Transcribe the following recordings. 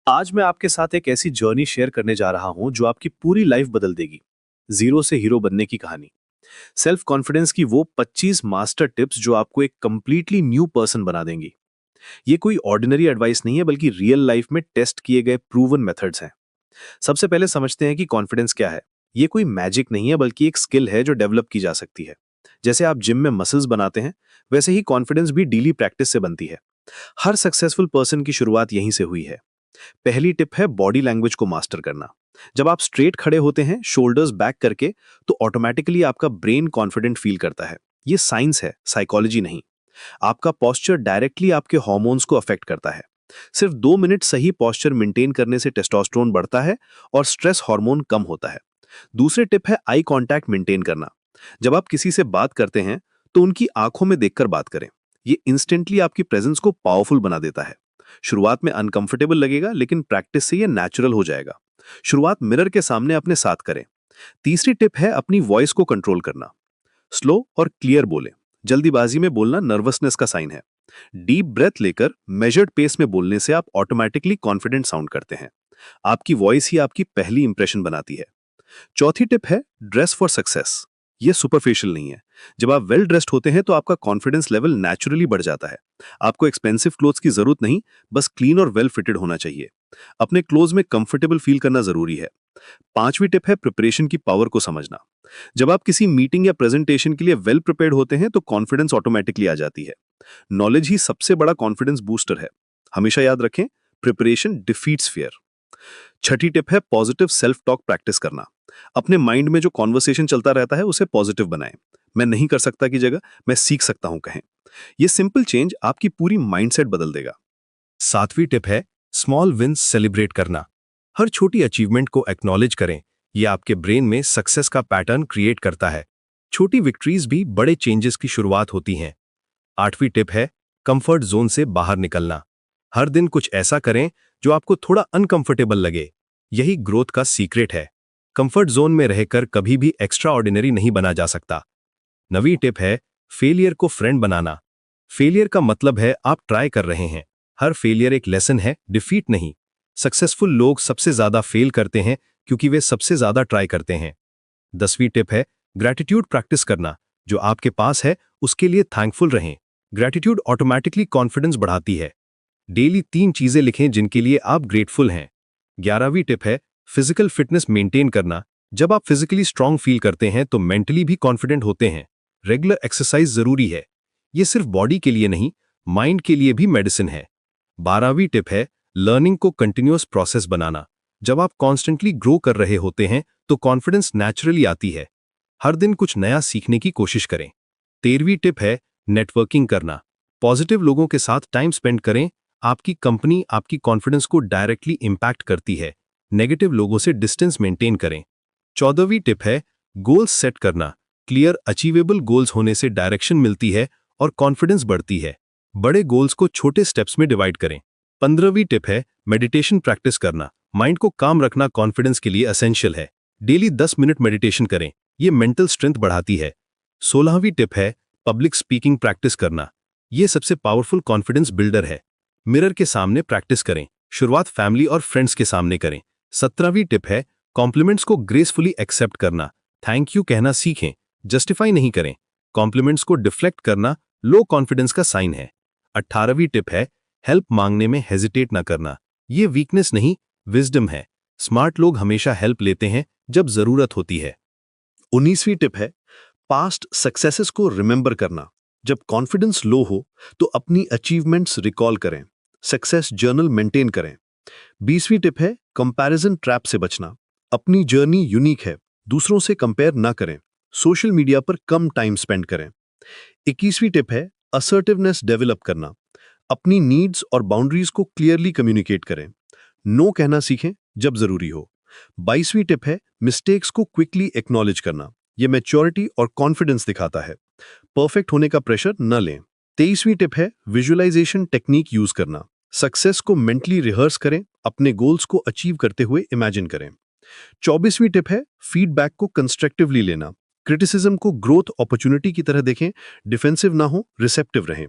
आज मैं आपके साथ एक ऐसी जर्नी शेयर करने जा रहा हूं जो आपकी पूरी लाइफ बदल देगी। जीरो से हीरो बनने की कहानी। सेल्फ कॉन्फिडेंस की वो 25 मास्टर टिप्स जो आपको एक कंप्लीटली न्यू पर्सन बना देंगी। ये कोई ऑर्डिनरी एडवाइस नहीं है, बल्कि रियल लाइफ में टेस्ट किए गए प्रूवन मेथड्स हैं। सबसे पहले समझते हैं कि कॉन्फिडेंस क्या है। ये कोई मैजिक नहीं है, बल्कि एक स्किल है जो डेवलप की जा सकती है। जैसे आप जिम में मसल्स बनाते हैं, वैसे ही कॉन्फिडेंस भी डेली प्रैक्टिस से बनती है। हर सक्सेसफुल पर्सन की शुरुआत यहीं से हुई है। पहली टिप है बॉडी लैंग्वेज को मास्टर करना। जब आप स्ट्रेट खड़े होते हैं, शोल्डर्स बैक करके, तो ऑटोमेटिकली आपका ब्रेन कॉन्फिडेंट फील करता है। ये साइंस है, साइकोलॉजी नहीं। आपका पोस्चर डायरेक्टली आपके हॉर्मोन्स को अफेक्ट करता है। सिर्फ 2 मिनट सही पोस्चर मेंटेन करने से टेस्टोस्टेरोन बढ़ता है और स्ट्रेस हार्मोन कम होता है। दूसरी टिप है आई कांटेक्ट मेंटेन करना। जब आप किसी से बात करते हैं, तो उनकी आंखों में देखकर बात करें। ये इंस्टेंटली आपकी प्रेजेंस को पावरफुल बना देता है। शुरुआत में अनकंफर्टेबल लगेगा, लेकिन प्रैक्टिस से ये नेचुरल हो जाएगा। शुरुआत मिरर के सामने अपने साथ करें। तीसरी टिप है अपनी वॉइस को कंट्रोल करना। स्लो और क्लियर बोलें। जल्दीबाजी में बोलना नर्वसनेस का साइन है। डीप ब्रेथ लेकर मेजर्ड पेस में बोलने से आप ऑटोमेटिकली कॉन्फिडेंट साउंड करते हैं। आपकी वॉइस ही आपकी पहली इंप्रेशन बनाती है। चौथी टिप है ड्रेस फॉर सक्सेस। ये सुपरफिशियल नहीं है। जब आप वेल ड्रेस्ड होते हैं, तो आपका कॉन्फिडेंस लेवल नेचुरली बढ़ जाता है। आपको एक्सपेंसिव क्लोथ्स की जरूरत नहीं, बस क्लीन और वेल फिटेड होना चाहिए। अपने क्लोथ्स में कंफर्टेबल फील करना जरूरी है। पांचवी टिप है प्रिपरेशन की पावर को समझना। जब आप किसी मीटिंग या प्रेजेंटेशन के लिए वेल प्रिपेयर्ड होते हैं, तो कॉन्फिडेंस ऑटोमेटिकली आ जाती है। नॉलेज ही सबसे बड़ा कॉन्फिडेंस बूस्टर है। हमेशा याद रखें, प्रिपरेशन डिफीट्स फियर। छठी टिप है पॉजिटिव सेल्फ टॉक प्रैक्टिस करना। अपने माइंड में जो कॉन्वर्सेशन चलता रहता है, उसे पॉजिटिव बनाएं। मैं नहीं कर सकता की जगह मैं सीख सकता हूं कहें। यह सिंपल चेंज आपकी पूरी माइंडसेट बदल देगा। सातवीं टिप है स्मॉल विन्स सेलिब्रेट करना। हर छोटी अचीवमेंट को एक्नॉलेज करें। यह आपके ब्रेन में सक्सेस का पैटर्न क्रिएट करता है। छोटी विक्ट्रीज भी बड़े चेंजेस की शुरुआत होती हैं। आठवीं टिप है कंफर्ट जोन से बाहर निकलना। हर दिन कुछ ऐसा करें जो आपको थोड़ा अनकंफर्टेबल लगे। यही ग्रोथ का सीक्रेट है। कंफर्ट जोन में रहकर कभी भी एक्स्ट्रा ऑर्डिनरी नहीं बना जा सकता। नवीं टिप है फेलियर को फ्रेंड बनाना। फेलियर का मतलब है आप ट्राई कर रहे हैं। हर फेलियर एक लेसन है, डिफीट नहीं। सक्सेसफुल लोग सबसे ज्यादा फेल करते हैं क्योंकि वे सबसे ज्यादा ट्राई करते हैं। 10वीं टिप है ग्रैटिट्यूड प्रैक्टिस करना। जो आपके पास है उसके लिए थैंकफुल रहें। ग्रैटिट्यूड ऑटोमेटिकली कॉन्फिडेंस बढ़ाती है। डेली 3 चीजें लिखें जिनके लिए आप ग्रेटफुल हैं। 11वीं टिप है फिजिकल फिटनेस मेंटेन करना। जब आप फिजिकली स्ट्रांग फील करते हैं, तो मेंटली भी कॉन्फिडेंट होते हैं। रेगुलर एक्सरसाइज जरूरी है। ये सिर्फ बॉडी के लिए नहीं, माइंड के लिए भी मेडिसिन है। 12वीं टिप है लर्निंग को कंटिन्यूअस प्रोसेस बनाना। जब आप कॉन्स्टेंटली ग्रो कर रहे होते हैं, तो कॉन्फिडेंस नेचुरली आती है। हर दिन कुछ नया सीखने की कोशिश करें। 13वीं टिप है नेटवर्किंग करना। पॉजिटिव लोगों के साथ टाइम स्पेंड करें। आपकी कंपनी आपकी कॉन्फिडेंस को डायरेक्टली इंपैक्ट करती है। नेगेटिव लोगों से डिस्टेंस मेंटेन करें। 14वीं टिप है गोल्स सेट करना। क्लियर अचीवेबल गोल्स होने से डायरेक्शन मिलती है और कॉन्फिडेंस बढ़ती है। बड़े गोल्स को छोटे स्टेप्स में डिवाइड करें। 15वीं टिप है मेडिटेशन प्रैक्टिस करना। माइंड को काम रखना कॉन्फिडेंस के लिए एसेंशियल है। डेली 10 मिनट मेडिटेशन करें। यह मेंटल स्ट्रेंथ बढ़ाती है। 16वीं टिप है पब्लिक स्पीकिंग प्रैक्टिस करना। यह सबसे पावरफुल कॉन्फिडेंस बिल्डर है। मिरर के सामने प्रैक्टिस करें। शुरुआत फैमिली और फ्रेंड्स के सामने करें। 17वीं टिप है कॉम्प्लीमेंट्स को ग्रेसफुली एक्सेप्ट करना। थैंक यू कहना सीखें, जस्टिफाई नहीं करें। कॉम्प्लीमेंट्स को डिफ्लेक्ट करना लो कॉन्फिडेंस का साइन है। 18वीं टिप है हेल्प मांगने में हेजिटेट ना करना। यह वीकनेस नहीं, विजडम है। स्मार्ट लोग हमेशा हेल्प लेते हैं जब जरूरत होती है। 19वीं टिप है पास्ट सक्सेसेस को रिमेंबर करना। जब कॉन्फिडेंस लो हो, तो अपनी अचीवमेंट्स रिकॉल करें। सक्सेस जर्नल मेंटेन करें। 20वीं टिप है कंपैरिजन ट्रैप से बचना। अपनी जर्नी यूनिक है, दूसरों से कंपेयर ना करें। सोशल मीडिया पर कम टाइम स्पेंड करें। 21वीं टिप है असर्टिवनेस डेवलप करना। अपनी नीड्स और बाउंड्रीज को क्लियरली कम्युनिकेट करें। नो कहना सीखें जब जरूरी हो। 22वीं टिप है मिस्टेक्स को क्विकली एक्नॉलेज करना। यह मैच्योरिटी और कॉन्फिडेंस दिखाता है। परफेक्ट होने का प्रेशर न लें। 23वीं टिप है विजुअलाइजेशन टेक्निक यूज करना। सक्सेस को मेंटली रिहर्स करें, अपने गोल्स को अचीव करते हुए इमेजिन करें। 24वीं टिप है फीडबैक को कंस्ट्रक्टिवली लेना। क्रिटिसिज्म को ग्रोथ अपॉर्चुनिटी की तरह देखें, डिफेंसिव ना हो, रिसेप्टिव रहें।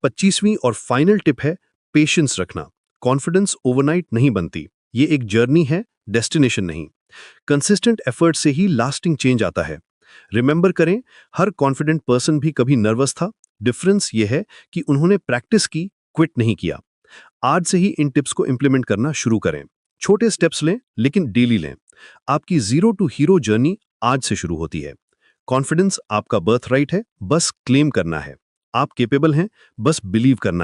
25वीं और फाइनल टिप है पेशेंस रखना। कॉन्फिडेंस ओवरनाइट नहीं बनती, ये एक जर्नी है, डेस्टिनेशन नहीं। कंसिस्टेंट एफर्ट से ही लास्टिंग चेंज आता है। रिमेंबर करें, हर कॉन्फिडेंट पर्सन भी कभी नर्वस था। डिफरेंस ये है कि उन्होंने प्रैक्टिस की, क्विट नहीं किया। आज से ही इन टिप्स को इंप्लीमेंट करना शुरू करें। छोटे स्टेप्स लें, लेकिन डेली लें। आपकी जीरो टू हीरो जर्नी आज से शुरू होती है। कॉन्फिडेंस आपका बर्थ राइट है, बस क्लेम करना है। आप कैपेबल हैं, बस बिलीव करना है।